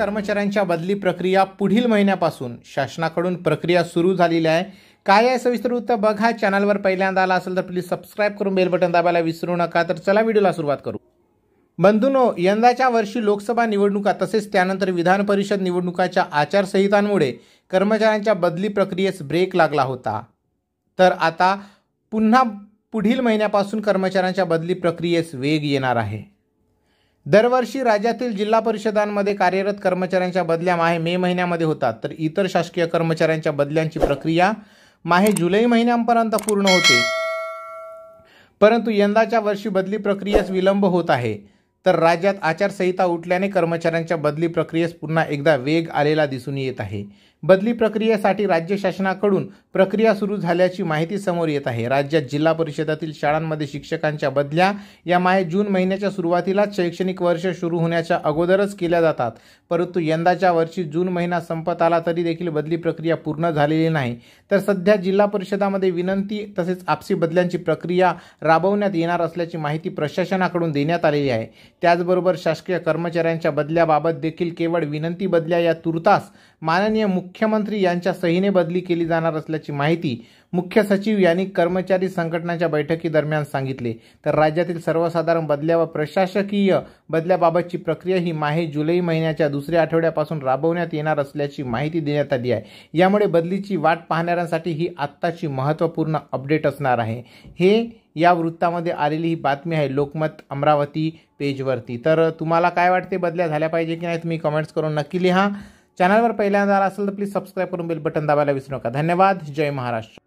कर्मचाऱ्यांच्या बदली प्रक्रिया पुढील महिन्यापासून शासनाकडून प्रक्रिया सुरू झालेली आहे। काय आहे सविस्तर वृत्त बघा। चॅनलवर पहिल्यांदा आला असेल तर प्लीज सबस्क्राइब करून बेल बटन दाबायला विसरू नका। तर चला व्हिडिओला सुरुवात करू। बंधूंनो, यंदाच्या वर्षी लोकसभा निवडणुका तसेच त्यानंतर विधान परिषद निवडणुकाच्या आचारसंहितांमुळे कर्मचाऱ्यांच्या बदली प्रक्रियेस ब्रेक लागला होता। तर आता पुन्हा पुढील महिन्यापासून कर्मचाऱ्यांच्या बदली प्रक्रियेस वेग येणार आहे। दरवर्षी राज्यातील जिल्हा परिषदांमध्ये कार्यरत कर्मचाऱ्यांच्या बदल्या मे महिन्यामध्ये होतात, तर इतर शासकीय कर्मचाऱ्यांच्या बदल्यांची प्रक्रिया जुलै महिन्यापर्यंत पूर्ण होते। परंतु यंदाच्या वर्षी बदली प्रक्रियेस विलंब होत आहे। तर राज्यात आचारसंहिता उठल्याने कर्मचाऱ्यांच्या बदली प्रक्रियेस पुन्हा एकदा वेग आलेला दिसून येत आहे। बदली प्रक्रियेसाठी राज्य शासनाकडून प्रक्रिया सुरू झाल्याची माहिती समोर येत आहे। राज्यात जिल्हा परिषदातील शाळांमध्ये शिक्षकांच्या बदल्या या जून महिन्याच्या सुरुवातीलाच शैक्षणिक वर्ष सुरू होण्याच्या अगोदरच केल्या जातात, परंतु यंदाच्या वर्षी जून महिना संपत आला तरी देखील बदली प्रक्रिया पूर्ण झालेली नाही। तर सध्या जिल्हा परिषदामध्ये विनंती तसेच आपसी बदल्यांची प्रक्रिया राबवण्यात येणार असल्याची माहिती प्रशासनाकडून देण्यात आलेली आहे। त्याचबरोबर शासकीय कर्मचाऱ्यांच्या बदल्याबाबत देखील केवळ विनंती बदल्या या तुर्तास माननीय मुख्यमंत्री यांच्या सहीने बदली केली जाणार असल्याची माहिती मुख्य सचिव यांनी कर्मचारी संघटनांच्या बैठकीदरम्यान सांगितले। तर राज्यातील सर्वसाधारण बदल्या व प्रशासकीय बदल्याबाबतची प्रक्रिया ही जुलै महिन्याच्या दुसऱ्या आठवड्यापासून राबवण्यात येणार असल्याची माहिती देण्यात आली आहे। यामुळे बदलीची वाट पाहणाऱ्यांसाठी ही आत्ताची महत्त्वपूर्ण अपडेट असणार आहे। हे या वृत्तामध्ये आलेली ही बातमी आहे लोकमत अमरावती पेजवरती। तर तुम्हाला काय वाटते, बदल्या झाल्या पाहिजे की नाही, तुम्ही कमेंट्स करून नक्की लिहा। चॅनलवर पहिल्यांदा आला असेल तर प्लीज सबस्क्राइब करून बेल बटन दाबायला विसरू नका। धन्यवाद। जय महाराष्ट्र।